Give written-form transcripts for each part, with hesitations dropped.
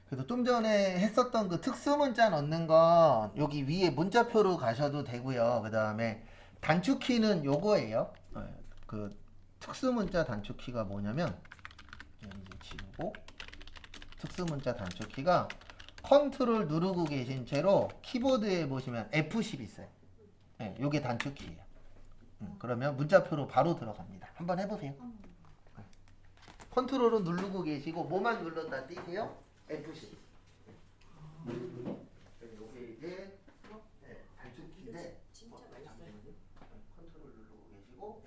그래서 좀 전에 했었던 그 특수 문자 넣는 건 여기 위에 문자표로 가셔도 되고요. 그 다음에 단축키는 요거예요. 그 특수 문자 단축키가 뭐냐면 이제 지우고 특수 문자 단축키가 컨트롤 누르고 계신 채로 키보드에 보시면 F10 있어요. 네, 요게 단축키예요. 그러면 문자표로 바로 들어갑니다. 한번 해보세요. 컨트롤은 누르고 계시고 뭐만 눌렀다 띄세요? F10. 요게 이제 단축키인데 진짜 맛있어요. 컨트롤 누르고 계시고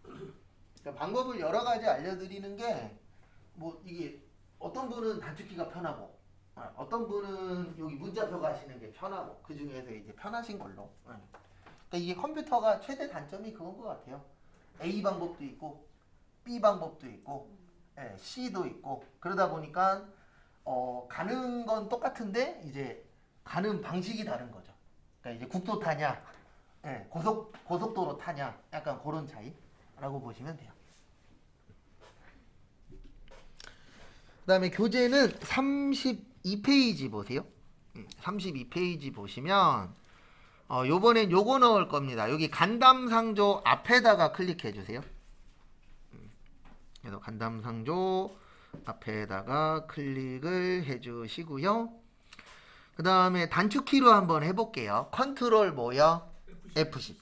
F10. 그러니까 방법을 여러 가지 알려드리는 게 뭐 이게 어떤 분은 단축키가 편하고 어떤 분은 여기 문자표 가시는 게 편하고 그 중에서 이제 편하신 걸로. 그러니까 이게 컴퓨터가 최대 단점이 그건 것 같아요. A 방법도 있고 B 방법도 있고 C도 있고 그러다 보니까 가는 건 똑같은데 이제 가는 방식이 다른 거죠. 그러니까 이제 국도 타냐, 고속도로 타냐, 약간 그런 차이라고 보시면 돼요. 그다음에 교재는 32페이지 보세요. 32페이지 보시면 요번엔 요거 넣을 겁니다. 여기 간담상조 앞에다가 클릭해 주세요. 그래서 간담상조 앞에다가 클릭을 해 주시고요. 그 다음에 단축키로 한번 해볼게요. 컨트롤 뭐요? F10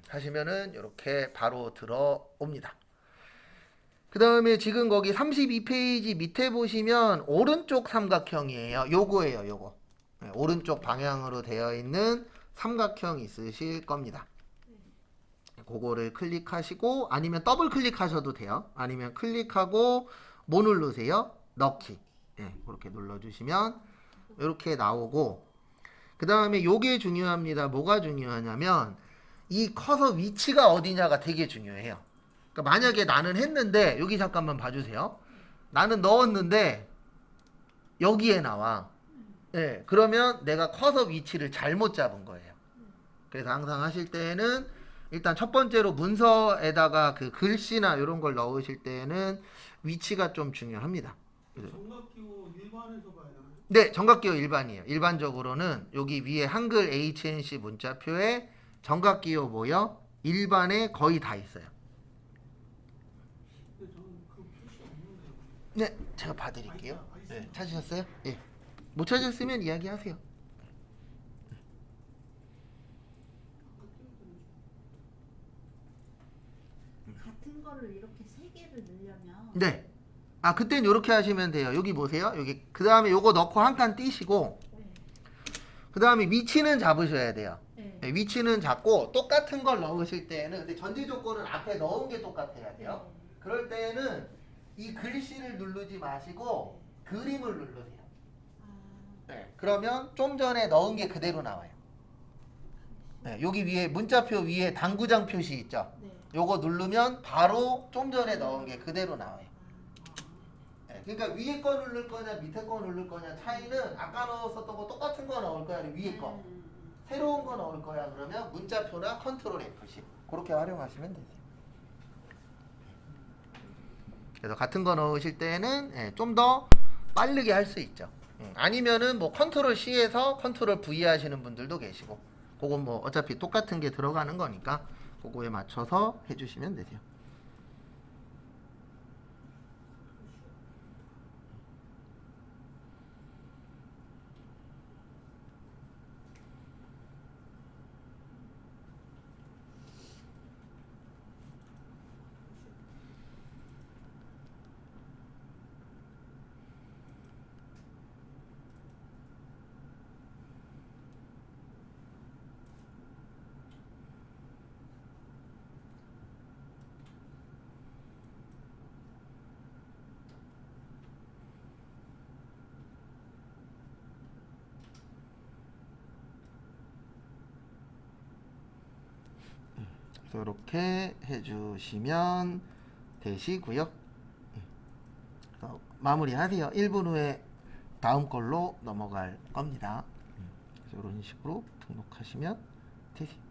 하시면은 이렇게 바로 들어옵니다. 그 다음에 지금 거기 32페이지 밑에 보시면 오른쪽 삼각형이에요. 요거예요, 요거. 오른쪽 방향으로 되어 있는 삼각형 있으실 겁니다. 그거를 클릭하시고 아니면 더블 클릭하셔도 돼요. 아니면 클릭하고 뭐 누르세요? 넣기. 그렇게 눌러주시면 이렇게 나오고 그 다음에 요게 중요합니다. 뭐가 중요하냐면 이 커서 위치가 어디냐가 되게 중요해요. 그러니까 만약에 나는 했는데 여기 잠깐만 봐주세요. 나는 넣었는데 여기에 나와. 그러면 내가 커서 위치를 잘못 잡은 거예요. 그래서 항상 하실 때에는 일단 첫 번째로 문서에다가 그 글씨나 이런 걸 넣으실 때에는 위치가 좀 중요합니다. 정각기호 일반에서 봐야 되나요? 네, 정각기호 일반이에요. 일반적으로는 여기 위에 한글 HNC 문자표에 정각기호 뭐요? 일반에 거의 다 있어요. 근데 저는 그 표시 없는데요. 네, 제가 봐드릴게요. 네, 찾으셨어요? 예. 못 찾으셨으면 이야기하세요. 같은 거를 이렇게 세 개를 넣으려면 네. 아, 그땐 이렇게 하시면 돼요. 여기 보세요. 여기 그 다음에 요거 넣고 한 칸 띄시고 네. 그 다음에 위치는 잡으셔야 돼요. 네. 네, 위치는 잡고 똑같은 걸 넣으실 때는 근데 전제 조건은 앞에 넣은 게 똑같아야 돼요. 그럴 때는 이 글씨를 누르지 마시고 그림을 누르세요. 네, 그러면 좀 전에 넣은 게 그대로 나와요. 네, 여기 위에 문자표 위에 당구장 표시 있죠. 네. 요거 누르면 바로 좀 전에 넣은 게 그대로 나와요. 네, 그러니까 위에 거 누를 거냐 밑에 거 누를 거냐 차이는 아까 넣었었던 거 똑같은 거 넣을 거야 아니면 위에 거 새로운 거 넣을 거야 그러면 문자표나 컨트롤 F10 그렇게 활용하시면 되세요. 그래서 같은 거 넣으실 때는 좀 더 빠르게 할 수 있죠. 아니면은 뭐 컨트롤 C에서 컨트롤 V 하시는 분들도 계시고 그건 뭐 어차피 똑같은 게 들어가는 거니까 그거에 맞춰서 해주시면 되세요. 그래서 이렇게 해주시면 되시고요. 마무리하세요. 1분 후에 다음 걸로 넘어갈 겁니다. 그래서 이런 식으로 등록하시면 되세요.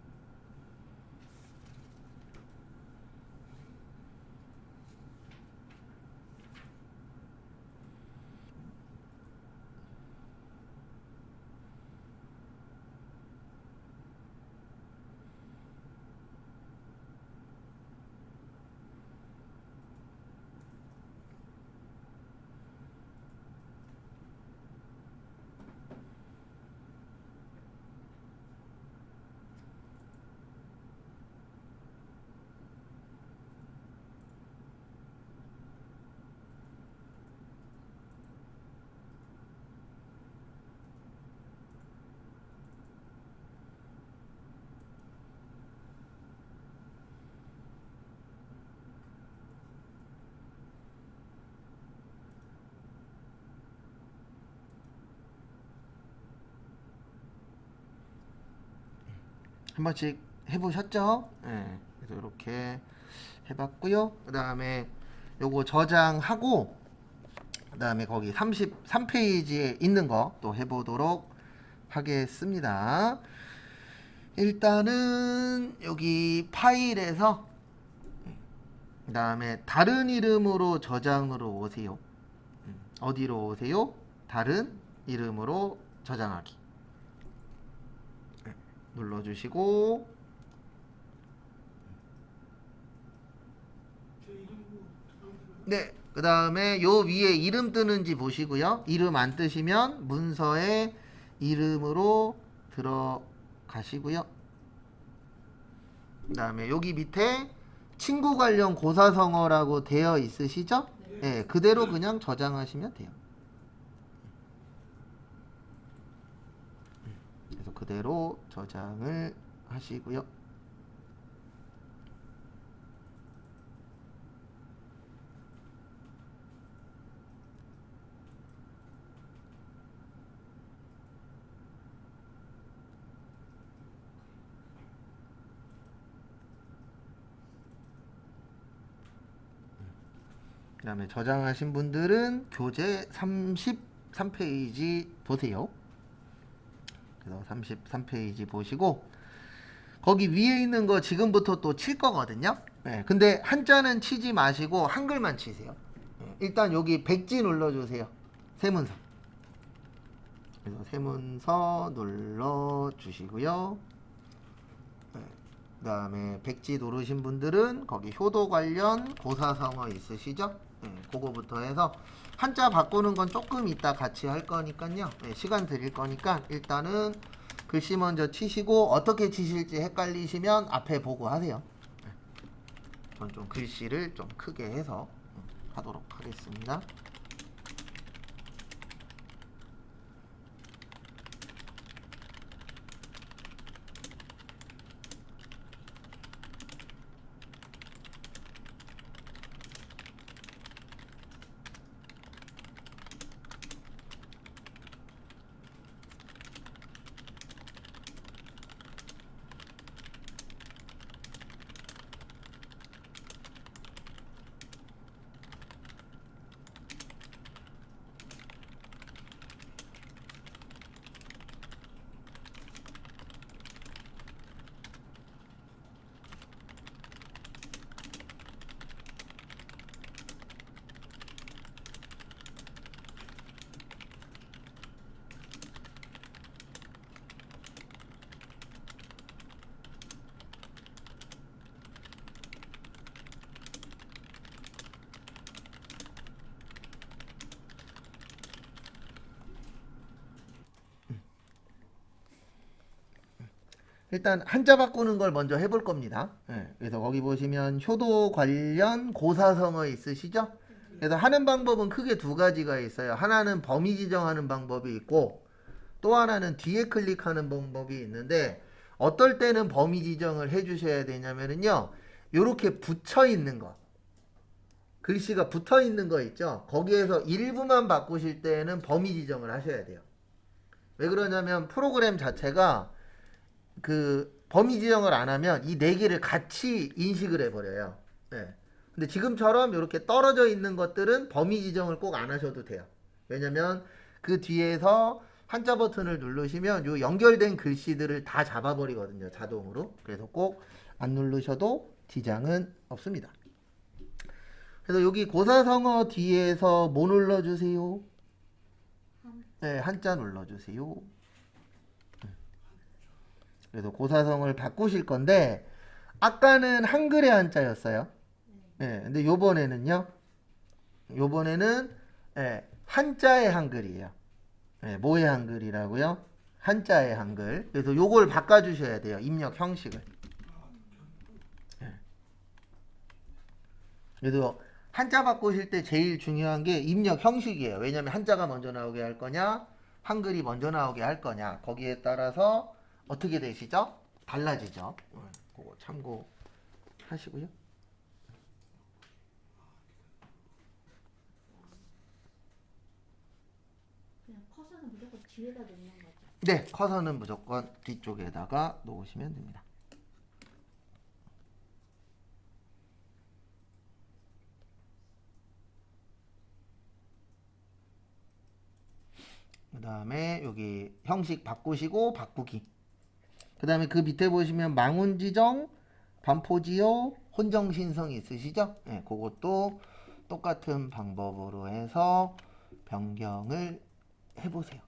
한 번씩 해보셨죠? 네, 그래서 이렇게 해봤고요. 그 다음에 요거 저장하고 그 다음에 거기 33페이지에 있는 거 또 해보도록 하겠습니다. 일단은 여기 파일에서 그 다음에 다른 이름으로 저장으로 오세요. 어디로 오세요? 다른 이름으로 저장하기 눌러주시고 제 이름으로 네, 그 다음에 요 위에 이름 뜨는지 보시고요. 이름 안 뜨시면 문서에 이름으로 들어가시고요. 그 다음에 여기 밑에 친구 관련 고사성어라고 되어 있으시죠? 네, 그대로 그냥 저장하시면 돼요. 그래서 그대로 저장을 하시고요. 그 다음에 저장하신 분들은 교재 33페이지 보세요. 그래서 33페이지 보시고 거기 위에 있는 거 지금부터 또 칠 거거든요. 네, 근데 한자는 치지 마시고 한글만 치세요. 네, 일단 여기 백지 눌러주세요. 세문서. 그래서 세문서 눌러주시고요. 네, 그 다음에 백지 누르신 분들은 거기 효도 관련 고사성어 있으시죠? 네, 그거부터 해서 한자 바꾸는 건 조금 이따 같이 할 거니까요. 네, 시간 드릴 거니까 일단은 글씨 먼저 치시고 어떻게 치실지 헷갈리시면 앞에 보고 하세요. 네, 전 좀 글씨를 좀 크게 해서 하도록 하겠습니다. 일단 한자 바꾸는 걸 먼저 해볼 겁니다. 예, 그래서 거기 보시면 효도 관련 고사성어 있으시죠? 그래서 하는 방법은 크게 두 가지가 있어요. 하나는 범위 지정하는 방법이 있고 또 하나는 뒤에 클릭하는 방법이 있는데 어떨 때는 범위 지정을 해주셔야 되냐면요. 요렇게 붙여 있는 거. 글씨가 붙어 있는 거 있죠? 거기에서 일부만 바꾸실 때는 범위 지정을 하셔야 돼요. 왜 그러냐면 프로그램 자체가 그 범위 지정을 안 하면 이 네 개를 같이 인식을 해버려요. 네. 근데 지금처럼 이렇게 떨어져 있는 것들은 범위 지정을 꼭 안 하셔도 돼요. 왜냐면 그 뒤에서 한자 버튼을 누르시면 요 연결된 글씨들을 다 잡아버리거든요. 자동으로. 그래서 꼭 안 누르셔도 지장은 없습니다. 그래서 여기 고사성어 뒤에서 뭐 눌러주세요? 네, 한자 눌러주세요. 그래서 고사성을 바꾸실 건데 아까는 한글의 한자였어요. 예, 근데 요번에는요. 요번에는 예, 한자의 한글이에요. 예, 뭐의 한글이라고요? 한자의 한글. 그래서 요걸 바꿔 주셔야 돼요. 입력 형식을. 예. 그래서 한자 바꾸실 때 제일 중요한 게 입력 형식이에요. 왜냐면 한자가 먼저 나오게 할 거냐, 한글이 먼저 나오게 할 거냐. 거기에 따라서 어떻게 되시죠? 달라지죠. 그거 참고하시고요. 그냥 커서는 무조건 뒤에다 놓는 거죠. 네, 커서는 무조건 뒤쪽에다가 놓으시면 됩니다. 다음에 여기 형식 바꾸시고 바꾸기. 그 다음에 그 밑에 보시면 망운지정, 반포지요, 혼정신성이 있으시죠? 네, 그것도 똑같은 방법으로 해서 변경을 해보세요.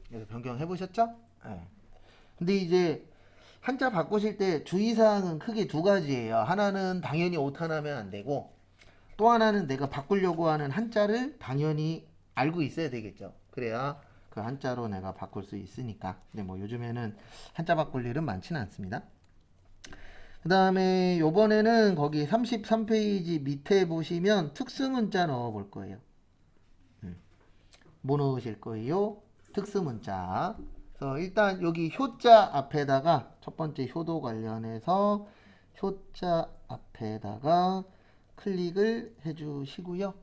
그래서 변경해 보셨죠? 네. 근데 이제 한자 바꾸실 때 주의사항은 크게 두 가지예요. 하나는 당연히 오타나면 안 되고, 또 하나는 내가 바꾸려고 하는 한자를 당연히 알고 있어야 되겠죠. 그래야 그 한자로 내가 바꿀 수 있으니까. 근데 뭐 요즘에는 한자 바꿀 일은 많지는 않습니다. 그 다음에 요번에는 거기 33페이지 밑에 보시면 특수문자 넣어 볼 거예요. 뭐 넣으실 거예요? 특수문자. 그래서 일단 여기 효자 앞에다가 첫 번째 효도 관련해서 효자 앞에다가 클릭을 해주시고요.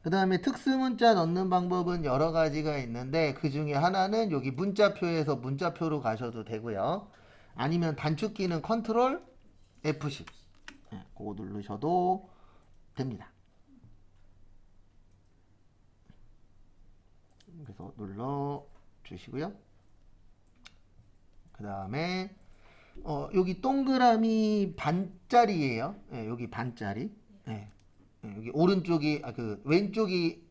그 다음에 특수문자 넣는 방법은 여러 가지가 있는데 그 중에 하나는 여기 문자표에서 문자표로 가셔도 되고요. 아니면 단축키는 컨트롤 F10. 네, 그거 누르셔도 됩니다. 그래서 눌러 주시고요. 그 다음에 여기 동그라미 반짜리예요. 네, 여기 반짜리. 네. 네, 여기 오른쪽이 그 왼쪽이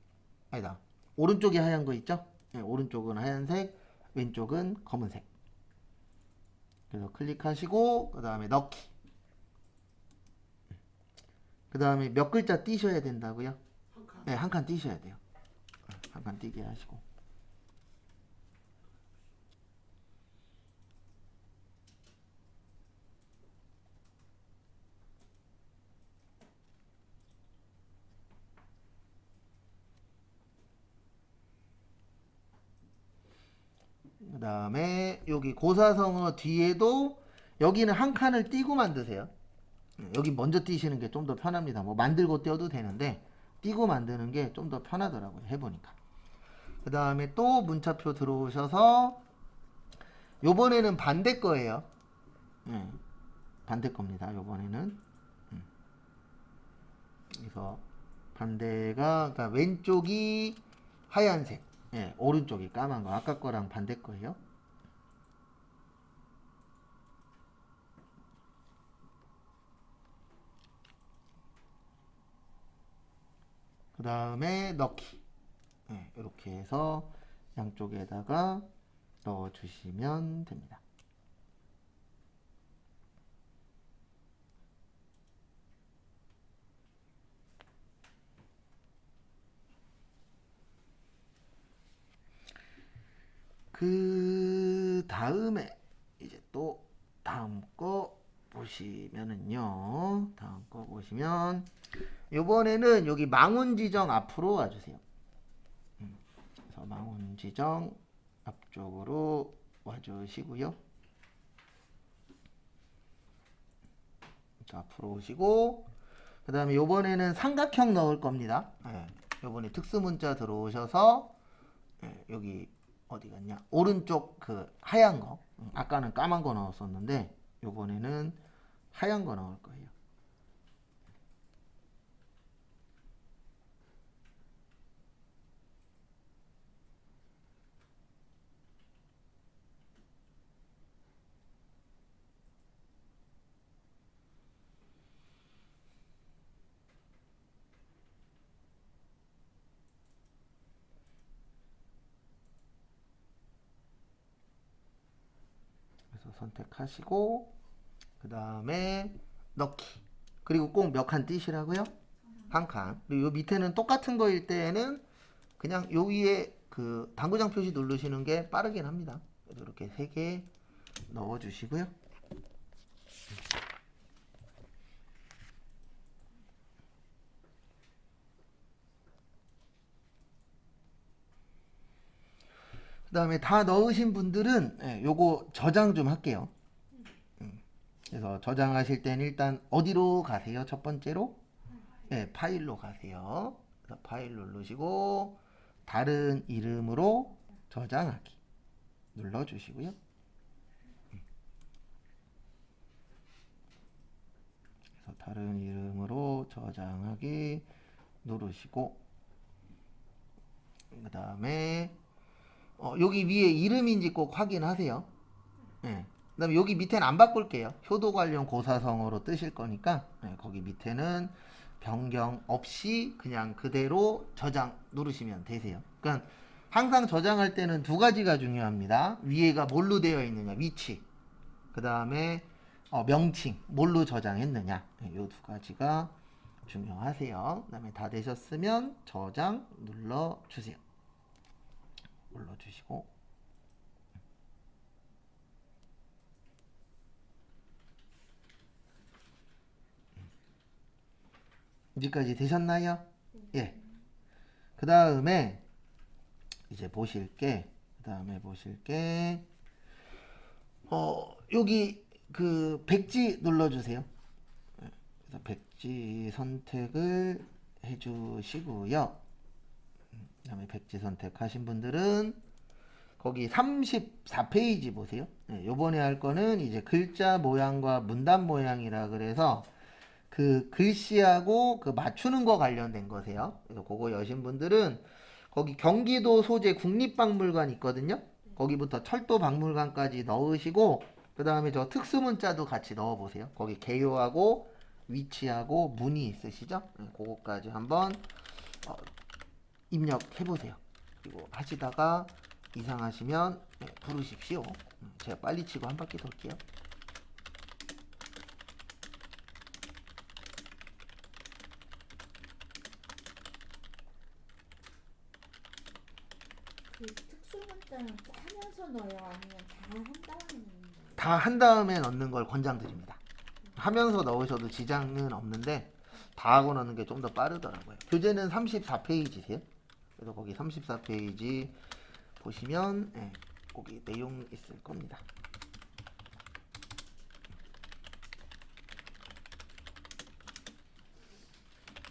아니다. 오른쪽이 하얀 거 있죠? 네, 오른쪽은 하얀색, 왼쪽은 검은색. 그래서 클릭하시고 그 다음에 넣기. 그 다음에 몇 글자 띄셔야 된다고요? 한 칸. 네, 한 칸 띄셔야 돼요. 한 칸 띄게 하시고. 그 다음에 여기 고사성어 뒤에도 여기는 한 칸을 띄고 만드세요. 여기 먼저 띄시는 게 좀 더 편합니다. 뭐 만들고 띄워도 되는데 띄고 만드는 게 좀 더 편하더라고요. 해보니까. 그 다음에 또 문자표 들어오셔서 요번에는 반대 거예요. 네, 반대 겁니다. 요번에는. 그래서 반대가 그러니까 왼쪽이 하얀색, 예, 오른쪽이 까만 거. 아까 거랑 반대 거예요. 그 다음에 넣기. 예, 이렇게 해서 양쪽에다가 넣어주시면 됩니다. 그 다음에 이제 또 다음 거 보시면은요. 다음 거 보시면 요번에는 여기 망운지정 앞으로 와주세요. 그래서 망운지정 앞쪽으로 와주시고요. 앞으로 오시고 그 다음에 요번에는 삼각형 넣을 겁니다. 네, 요번에 특수문자 들어오셔서 네, 여기 어디 갔냐? 오른쪽 그 하얀 거. 아까는 까만 거 넣었었는데 요번에는 하얀 거 넣을 거예요. 선택하시고 그 다음에 넣기. 그리고 꼭 몇 칸 띄시라고요? 한 칸. 그리고 요 밑에는 똑같은 거일 때에는 그냥 요 위에 그 당구장 표시 누르시는 게 빠르긴 합니다. 그래서 이렇게 3개 넣어주시고요. 그 다음에 다 넣으신 분들은 요거 저장 좀 할게요. 그래서 저장하실 때는 일단 어디로 가세요? 첫 번째로 파일로 가세요. 그래서 파일 누르시고 다른 이름으로 저장하기 눌러주시고요. 그래서 다른 이름으로 저장하기 누르시고 그 다음에 여기 위에 이름인지 꼭 확인하세요. 그 다음에 여기 밑에는 안 바꿀게요. 효도 관련 고사성어로 뜨실 거니까 거기 밑에는 변경 없이 그냥 그대로 저장 누르시면 되세요. 그러니까 항상 저장할 때는 두 가지가 중요합니다. 위에가 뭘로 되어 있느냐, 위치. 그 다음에 명칭, 뭘로 저장했느냐. 이 두 가지가 중요하세요. 그 다음에 다 되셨으면 저장 눌러주세요. 눌러주시고 여기까지 되셨나요? 예. 그 다음에 이제 보실게 여기 그 백지 눌러주세요. 그래서 백지 선택을 해주시고요. 그 다음에 백지 선택하신 분들은 거기 34페이지 보세요. 요번에 할 거는 이제 글자 모양과 문단 모양이라 그래서 그 글씨하고 그 맞추는 거 관련된 거세요. 그래서 그거 여신 분들은 거기 경기도 소재 국립박물관 있거든요. 거기부터 철도박물관까지 넣으시고 그 다음에 저 특수문자도 같이 넣어보세요. 거기 개요하고 위치하고 문이 있으시죠? 그거까지 한번 입력해보세요. 그리고 하시다가 이상하시면 부르십시오. 제가 빨리 치고 한 바퀴 돌게요. 그 특수문자는 하면서 넣어요? 아니면 다 한 다음에 넣는 거예요? 다 한 다음에 넣는 걸 권장드립니다. 하면서 넣으셔도 지장은 없는데 다 하고 넣는 게 좀 더 빠르더라고요. 교재는 34페이지세요. 그래서 거기 34페이지 보시면 거기 내용 있을 겁니다.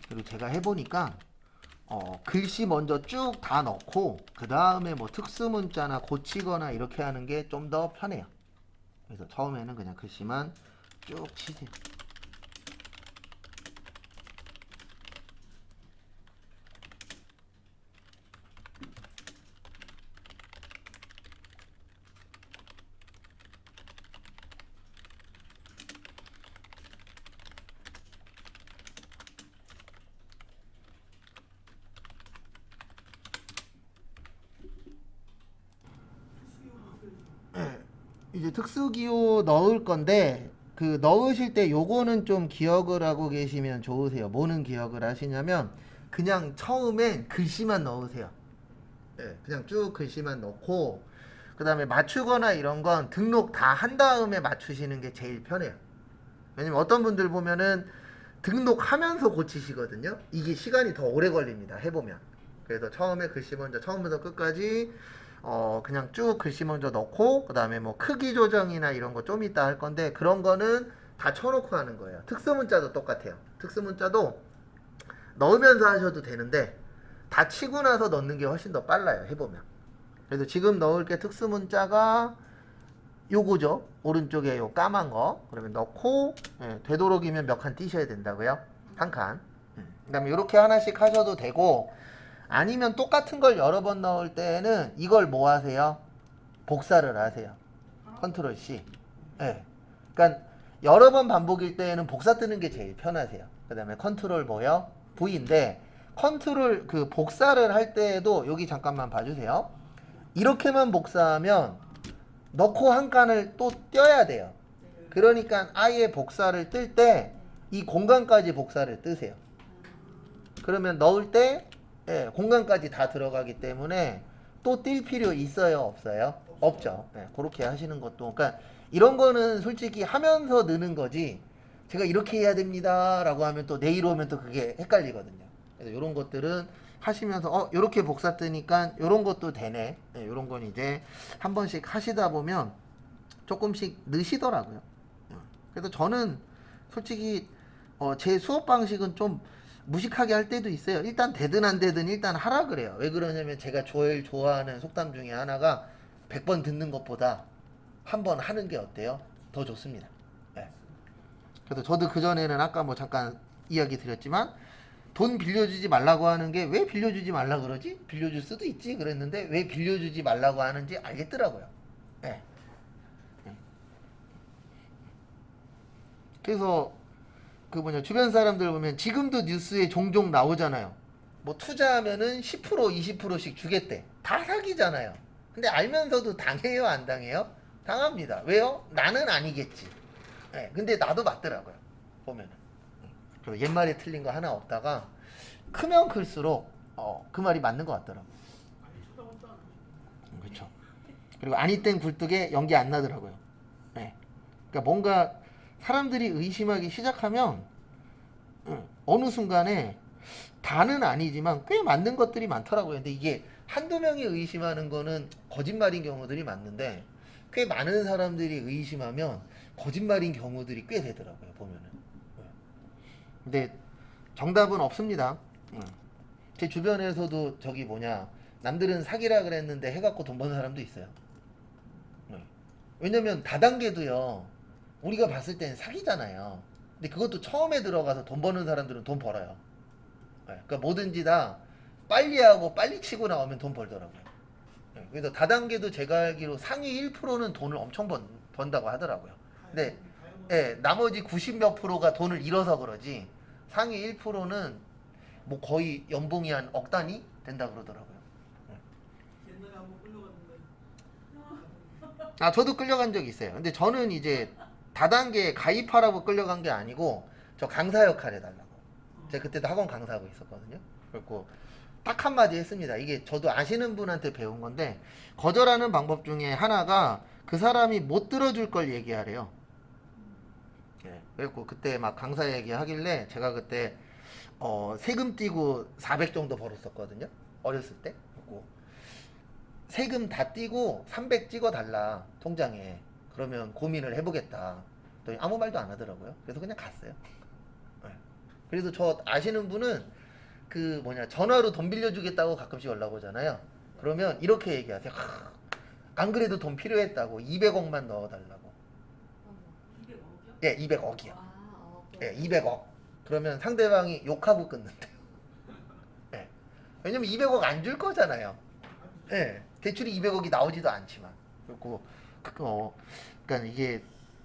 그리고 제가 해보니까 글씨 먼저 쭉 다 넣고 그 다음에 뭐 특수문자나 고치거나 이렇게 하는 게 좀 더 편해요. 그래서 처음에는 그냥 글씨만 쭉 치세요. 이제 특수기호 넣을 건데 그 넣으실 때 요거는 좀 기억을 하고 계시면 좋으세요. 뭐는 기억을 하시냐면 그냥 처음엔 글씨만 넣으세요. 그냥 쭉 글씨만 넣고 그 다음에 맞추거나 이런 건 등록 다 한 다음에 맞추시는 게 제일 편해요. 왜냐면 어떤 분들 보면은 등록하면서 고치시거든요. 이게 시간이 더 오래 걸립니다. 해보면. 그래서 처음에 글씨 먼저 처음부터 끝까지 그냥 쭉 글씨 먼저 넣고 그 다음에 뭐 크기 조정이나 이런 거 좀 이따 할 건데 그런 거는 다 쳐놓고 하는 거예요. 특수문자도 똑같아요. 특수문자도 넣으면서 하셔도 되는데 다 치고 나서 넣는 게 훨씬 더 빨라요. 해보면. 그래서 지금 넣을 게 특수문자가 요거죠. 오른쪽에 요 까만 거. 그러면 넣고 되도록이면 몇 칸 띄셔야 된다고요? 한 칸. 그 다음에 이렇게 하나씩 하셔도 되고 아니면 똑같은 걸 여러 번 넣을 때는 이걸 뭐 하세요? 복사를 하세요. 컨트롤 C. 그러니까 여러 번 반복일 때에는 복사 뜨는 게 제일 편하세요. 그 다음에 컨트롤 뭐요? V인데 컨트롤 그 복사를 할 때에도 여기 잠깐만 봐주세요. 이렇게만 복사하면 넣고 한 칸을 또 떼야 돼요. 그러니까 아예 복사를 뜰 때 이 공간까지 복사를 뜨세요. 그러면 넣을 때 예, 공간까지 다 들어가기 때문에 또 뛸 필요 있어요, 없어요? 없죠. 예, 그렇게 하시는 것도 그러니까 이런 거는 솔직히 하면서 느는 거지. 제가 이렇게 해야 됩니다라고 하면 또 내일 오면 또 그게 헷갈리거든요. 그래서 이런 것들은 하시면서 이렇게 복사 뜨니까 이런 것도 되네. 예, 이런 건 이제 한 번씩 하시다 보면 조금씩 느시더라고요. 그래서 저는 솔직히 제 수업 방식은 좀 무식하게 할 때도 있어요. 일단 되든 안 되든 일단 하라 그래요. 왜 그러냐면 제가 제일 좋아하는 속담 중에 하나가 100번 듣는 것보다 한 번 하는 게 어때요? 더 좋습니다. 네. 그래서 저도 그전에는 아까 뭐 잠깐 이야기 드렸지만 돈 빌려주지 말라고 하는 게 왜 빌려주지 말라 그러지? 빌려줄 수도 있지 그랬는데 왜 빌려주지 말라고 하는지 알겠더라고요. 네. 그래서 그 주변 사람들 보면 지금도 뉴스에 종종 나오잖아요. 뭐 투자하면은 10% 20%씩 주겠대. 다 사기잖아요. 근데 알면서도 당해요, 안 당해요? 당합니다. 왜요? 나는 아니겠지. 네, 근데 나도 맞더라고요. 보면은. 그리고 옛말에 틀린 거 하나 없다가 크면 클수록 그 말이 맞는 것 같더라고요. 그렇죠. 그리고 아니 땐 굴뚝에 연기 안 나더라고요. 네. 그러니까 뭔가 사람들이 의심하기 시작하면 어느 순간에 다는 아니지만 꽤 맞는 것들이 많더라고요. 근데 이게 한두 명이 의심하는 거는 거짓말인 경우들이 많은데 꽤 많은 사람들이 의심하면 거짓말인 경우들이 꽤 되더라고요. 보면은. 근데 정답은 없습니다. 제 주변에서도 남들은 사기라 그랬는데 해갖고 돈 버는 사람도 있어요. 왜냐면 다단계도요. 우리가 봤을 땐 사기잖아요. 근데 그것도 처음에 들어가서 돈 버는 사람들은 돈 벌어요. 그러니까 뭐든지 다 빨리 하고 빨리 치고 나오면 돈 벌더라고요. 그래서 다단계도 제가 알기로 상위 1%는 돈을 엄청 번다고 하더라고요. 근데 나머지 90몇 프로가 돈을 잃어서 그러지 상위 1%는 뭐 거의 연봉이 한 억 단위 된다 그러더라고요. 옛날에 한번 끌려갔는데 저도 끌려간 적이 있어요. 근데 저는 이제 다단계에 가입하라고 끌려간 게 아니고 저 강사 역할 해달라고. 제가 그때도 학원 강사하고 있었거든요. 그리고 딱 한마디 했습니다. 이게 저도 아시는 분한테 배운 건데 거절하는 방법 중에 하나가 그 사람이 못 들어줄 걸 얘기하래요. 그래서 그때 막 강사 얘기하길래 제가 그때 세금 띄고 400 정도 벌었었거든요. 어렸을 때. 그리고 세금 다 띄고 300 찍어달라 통장에. 그러면 고민을 해보겠다. 또 아무 말도 안 하더라고요. 그래서 그냥 갔어요. 그래서 저 아시는 분은 전화로 돈 빌려주겠다고 가끔씩 연락 오잖아요. 그러면 이렇게 얘기하세요. 안 그래도 돈 필요했다고 200억만 넣어달라고. 200억이요? 예, 200억이요. 아, 예, 200억. 그러면 상대방이 욕하고 끊는데요. 예. 왜냐면 200억 안 줄 거잖아요. 예. 대출이 200억이 나오지도 않지만. 그리고 그러니까 이게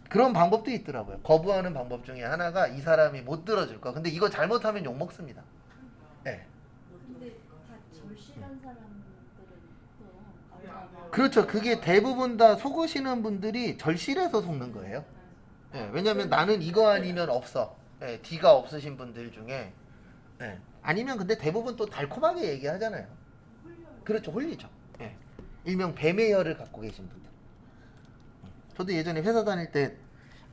그런 방법도 있더라고요. 거부하는 방법 중에 하나가 이 사람이 못 들어줄 거. 근데 이거 잘못하면 욕 먹습니다. 예. 근데 다 절실한 사람들은 또 얼마나 그렇죠. 그게 대부분 다 속으시는 분들이 절실해서 속는 거예요. 예. 왜냐면 나는 이거 아니면 없어. 예. D가 없으신 분들 중에 예. 아니면 근데 대부분 또 달콤하게 얘기하잖아요. 그렇죠. 홀리죠. 예. 일명 뱀의 혈을 갖고 계신 분들. 저도 예전에 회사 다닐 때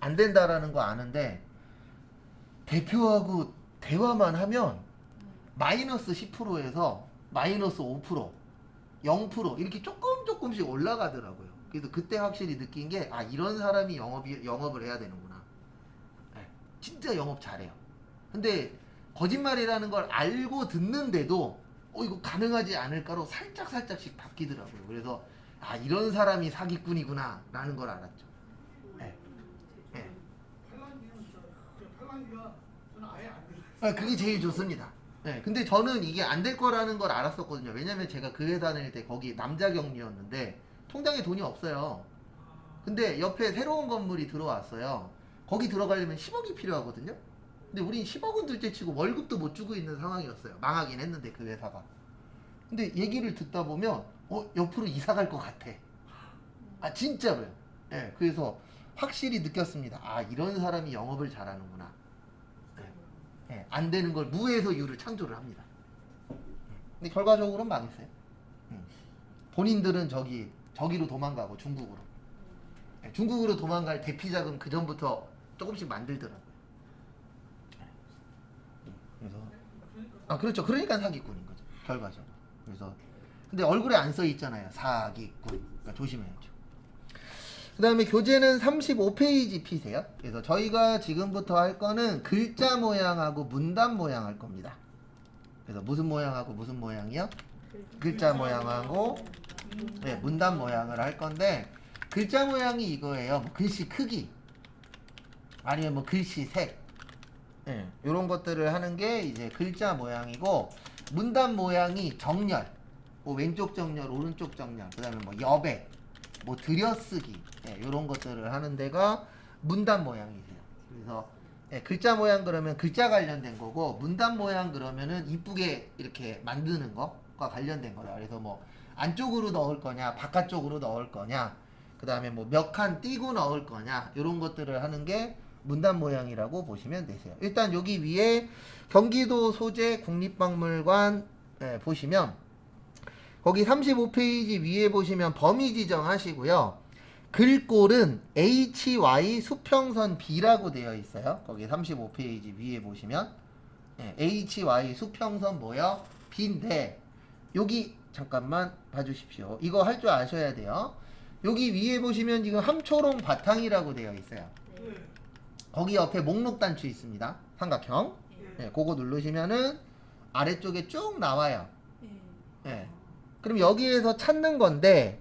안 된다라는 거 아는데 대표하고 대화만 하면 마이너스 10%에서 마이너스 5%, 0% 이렇게 조금씩 올라가더라고요. 그래서 그때 확실히 느낀 게 이런 사람이 영업을 해야 되는구나. 네, 진짜 영업 잘해요. 근데 거짓말이라는 걸 알고 듣는데도 이거 가능하지 않을까로 살짝씩 바뀌더라고요. 그래서 이런 사람이 사기꾼이구나 라는 걸 알았죠. 네. 팔랑귀가 저는 아예 안 들어요. 그게 제일 좋습니다. 네, 근데 저는 이게 안 될 거라는 걸 알았었거든요. 왜냐면 제가 그 회사 다닐 때 거기 남자 격리였는데 통장에 돈이 없어요. 근데 옆에 새로운 건물이 들어왔어요. 거기 들어가려면 10억이 필요하거든요. 근데 우린 10억은 둘째 치고 월급도 못 주고 있는 상황이었어요. 망하긴 했는데 그 회사가. 근데 얘기를 듣다 보면 옆으로 이사 갈 것 같아. 아 진짜로요. 예, 그래서 확실히 느꼈습니다. 아 이런 사람이 영업을 잘하는구나. 예, 예, 안 되는 걸 무에서 유를 창조를 합니다. 근데 결과적으로는 망했어요. 본인들은 저기로 도망가고 중국으로. 예, 중국으로 도망갈 대피자금 그 전부터 조금씩 만들더라고요. 그래서 아 그렇죠. 그러니까 사기꾼인 거죠. 결과적으로. 그래서 근데 얼굴에 안 써 있잖아요. 사기꾼. 그러니까 조심해야죠. 그 다음에 교재는 35페이지 피세요. 그래서 저희가 지금부터 할 거는 글자 모양하고 문단 모양 할 겁니다. 그래서 무슨 모양하고 무슨 모양이요? 글자 모양하고 네, 문단 모양을 할 건데 글자 모양이 이거예요. 뭐 글씨 크기 아니면 뭐 글씨 색 이런 것들을 하는 게 이제 글자 모양이고 문단 모양이 정렬 뭐 왼쪽 정렬 오른쪽 정렬 그 다음에 뭐 여백 뭐 들여쓰기 이런 것들을 하는 데가 문단 모양이세요. 그래서 글자 모양 그러면 글자 관련된 거고 문단 모양 그러면은 이쁘게 이렇게 만드는 거과 관련된 거다. 그래서 뭐 안쪽으로 넣을 거냐 바깥쪽으로 넣을 거냐 그 다음에 뭐 몇 칸 띄고 넣을 거냐 이런 것들을 하는 게 문단 모양이라고 보시면 되세요. 일단 여기 위에 경기도 소재 국립박물관 보시면 거기 35페이지 위에 보시면 범위 지정하시고요. 글꼴은 HY 수평선 B라고 되어 있어요. 거기 35페이지 위에 보시면 HY 수평선 뭐요? B인데 여기 잠깐만 봐주십시오. 이거 할 줄 아셔야 돼요. 여기 위에 보시면 지금 함초롱 바탕이라고 되어 있어요. 네. 거기 옆에 목록 단추 있습니다. 삼각형. 그거 누르시면은 아래쪽에 쭉 나와요. 예. 그럼 여기에서 찾는 건데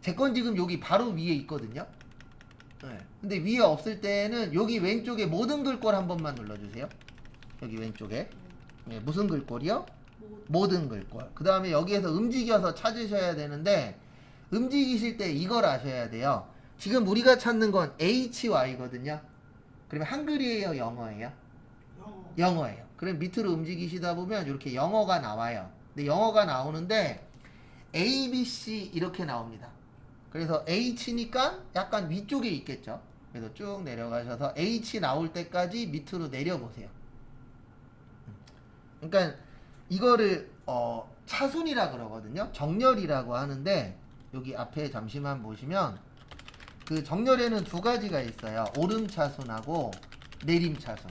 제 건 지금 여기 바로 위에 있거든요. 근데 위에 없을 때는 여기 왼쪽에 모든 글꼴 한 번만 눌러주세요. 여기 왼쪽에 무슨 글꼴이요? 모든 글꼴. 그 다음에 여기에서 움직여서 찾으셔야 되는데 움직이실 때 이걸 아셔야 돼요. 지금 우리가 찾는 건 HY거든요. 그러면 한글이에요, 영어예요? 영어예요. 그럼 밑으로 움직이시다 보면 이렇게 영어가 나와요. 근데 영어가 나오는데 A, B, C 이렇게 나옵니다. 그래서 H니까 약간 위쪽에 있겠죠. 그래서 쭉 내려가셔서 H 나올 때까지 밑으로 내려보세요. 그러니까 이거를 차순이라 그러거든요. 정렬이라고 하는데 여기 앞에 잠시만 보시면 그 정렬에는 두 가지가 있어요. 오름 차순하고 내림 차순.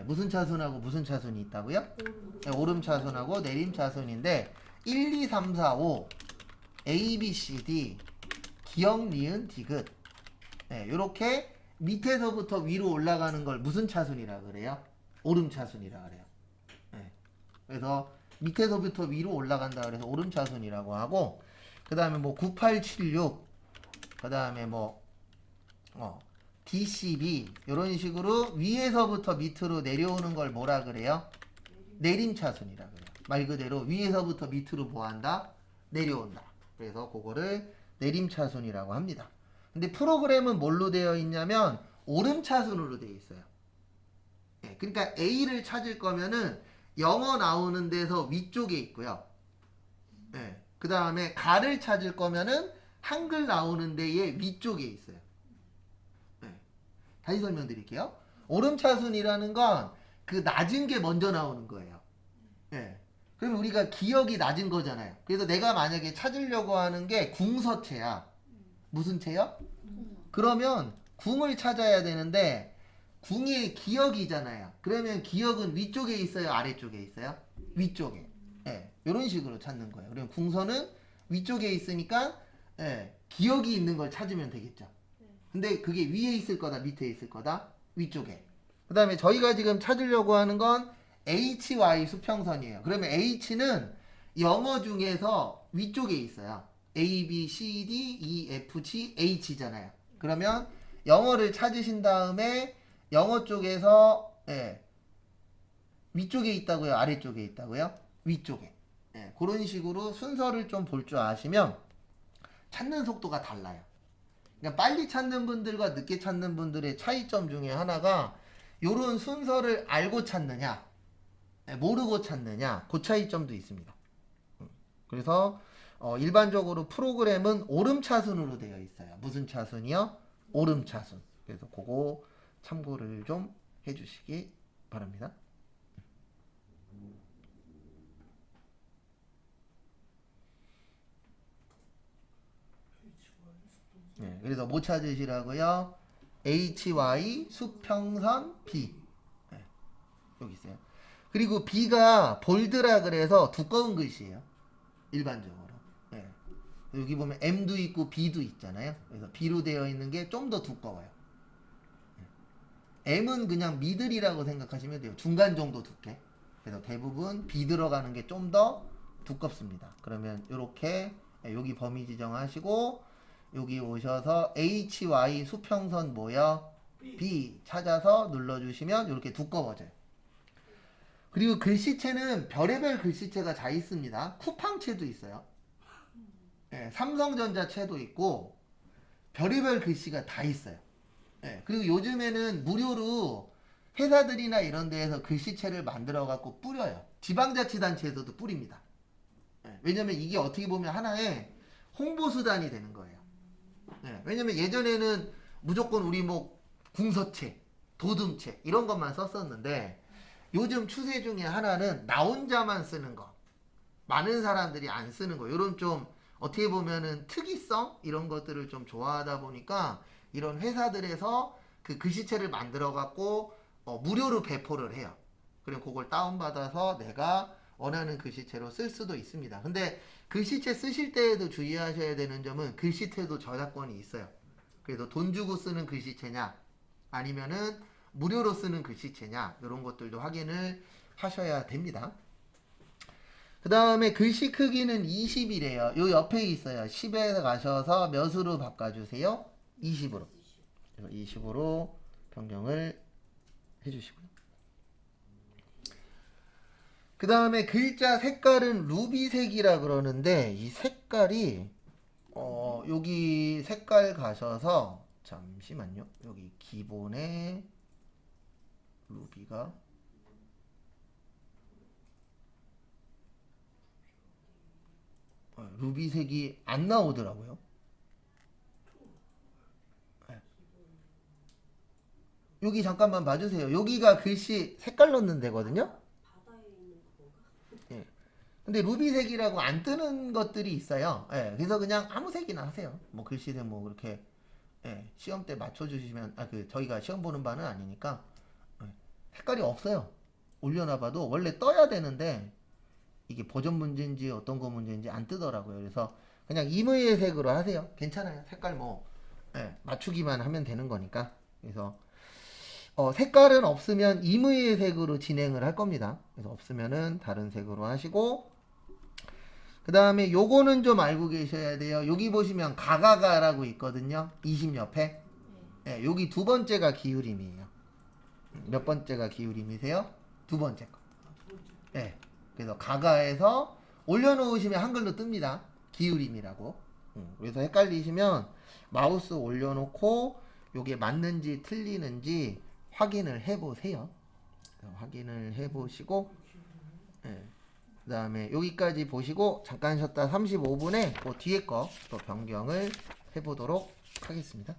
무슨 차순하고 무슨 차순이 있다고요? 오름 차순하고 내림 차순인데 1, 2, 3, 4, 5 A, B, C, D 기역, 니은, 디귿 요렇게 밑에서부터 위로 올라가는 걸 무슨 차순이라 그래요? 오름 차순이라 그래요. 그래서 밑에서부터 위로 올라간다 그래서 오름 차순이라고 하고 그 다음에 뭐 9876 그 다음에 뭐 DCB 이런 식으로 위에서부터 밑으로 내려오는 걸 뭐라 그래요? 내림차순이라 그래요. 말 그대로 위에서부터 밑으로 뭐한다? 내려온다. 그래서 그거를 내림차순이라고 합니다. 근데 프로그램은 뭘로 되어 있냐면 오름차순으로 되어 있어요. 그러니까 A를 찾을 거면은 영어 나오는 데서 위쪽에 있고요. 그 다음에 가를 찾을 거면은 한글 나오는 데에 위쪽에 있어요. 다시 설명드릴게요. 오름차순이라는 건 그 낮은 게 먼저 나오는 거예요. 그럼 우리가 기억이 낮은 거잖아요. 그래서 내가 만약에 찾으려고 하는 게 궁서체야. 무슨 체요? 그러면 궁을 찾아야 되는데 궁의 기억이잖아요. 그러면 기억은 위쪽에 있어요? 아래쪽에 있어요? 위쪽에. 이런 식으로 찾는 거예요. 그러면 궁서는 위쪽에 있으니까 기억이 있는 걸 찾으면 되겠죠. 근데 그게 위에 있을 거다 밑에 있을 거다? 위쪽에. 그 다음에 저희가 지금 찾으려고 하는 건 HY 수평선이에요. 그러면 H는 영어 중에서 위쪽에 있어요. A, B, C, D, E, F, G, H잖아요. 그러면 영어를 찾으신 다음에 영어 쪽에서 위쪽에 있다고요? 아래쪽에 있다고요? 위쪽에. 그런 식으로 순서를 좀 볼 줄 아시면 찾는 속도가 달라요. 그러니까 빨리 찾는 분들과 늦게 찾는 분들의 차이점 중에 하나가 요런 순서를 알고 찾느냐 모르고 찾느냐 그 차이점도 있습니다. 그래서 일반적으로 프로그램은 오름차순으로 되어 있어요. 무슨 차순이요? 오름차순. 그래서 그거 참고를 좀 해주시기 바랍니다. 네, 그래서 뭐 찾으시라고요? HY 수평선 B. 네, 여기 있어요. 그리고 B가 볼드라 그래서 두꺼운 글씨예요. 일반적으로. 네. 여기 보면 M도 있고 B도 있잖아요. 그래서 B로 되어 있는 게 좀 더 두꺼워요. M은 그냥 미들이라고 생각하시면 돼요. 중간 정도 두께. 그래서 대부분 B 들어가는 게 좀 더 두껍습니다. 그러면 이렇게 여기 범위 지정하시고 여기 오셔서 HY 수평선 뭐야? B 찾아서 눌러주시면 이렇게 두꺼워져요. 그리고 글씨체는 별의별 글씨체가 다 있습니다. 쿠팡체도 있어요. 네, 삼성전자체도 있고 별의별 글씨가 다 있어요. 네, 그리고 요즘에는 무료로 회사들이나 이런 데에서 글씨체를 만들어 갖고 뿌려요. 지방자치단체에서도 뿌립니다. 네, 왜냐면 이게 어떻게 보면 하나의 홍보수단이 되는 거예요. 네, 왜냐면 예전에는 무조건 우리 뭐 궁서체, 도둠체 이런 것만 썼었는데 요즘 추세 중에 하나는 나 혼자만 쓰는 거, 많은 사람들이 안 쓰는 거, 이런 좀 어떻게 보면은 특이성 이런 것들을 좀 좋아하다 보니까 이런 회사들에서 그 글씨체를 만들어 갖고 무료로 배포를 해요. 그리고 그걸 다운받아서 내가 원하는 글씨체로 쓸 수도 있습니다. 근데 글씨체 쓰실 때에도 주의하셔야 되는 점은 글씨체도 저작권이 있어요. 그래서 돈 주고 쓰는 글씨체냐 아니면은 무료로 쓰는 글씨체냐 이런 것들도 확인을 하셔야 됩니다. 그 다음에 글씨 크기는 20이래요. 요 옆에 있어요. 10에 가셔서 몇으로 바꿔주세요? 20으로. 20으로 변경을 해주시고요. 그 다음에 글자 색깔은 루비색이라 그러는데 이 색깔이 여기 색깔 가셔서 잠시만요. 여기 기본에 루비가 루비색이 안 나오더라고요. 여기 잠깐만 봐주세요. 여기가 글씨 색깔 넣는 데거든요. 예. 근데 루비색이라고 안 뜨는 것들이 있어요. 예. 그래서 그냥 아무 색이나 하세요. 뭐 글씨는 뭐 그렇게 시험 때 맞춰주시면 저희가 시험 보는 바는 아니니까 색깔이 없어요. 올려놔봐도 원래 떠야 되는데 이게 버전 문제인지 어떤 거 문제인지 안 뜨더라고요. 그래서 그냥 임의의 색으로 하세요. 괜찮아요. 색깔 뭐 맞추기만 하면 되는 거니까. 그래서 색깔은 없으면 임의의 색으로 진행을 할 겁니다. 그래서 없으면은 다른 색으로 하시고 그 다음에 요거는 좀 알고 계셔야 돼요. 여기 보시면 가가가라고 있거든요. 20 옆에. 여기 두 번째가 기울임이에요. 몇 번째가 기울임이세요? 두 번째 거. 그래서 가가에서 올려놓으시면 한글로 뜹니다. 기울임이라고. 그래서 헷갈리시면 마우스 올려놓고 요게 맞는지 틀리는지 확인을 해보세요. 확인을 해보시고 그 다음에 여기까지 보시고 잠깐 쉬었다 35분에 그 뒤에 거 또 변경을 해보도록 하겠습니다.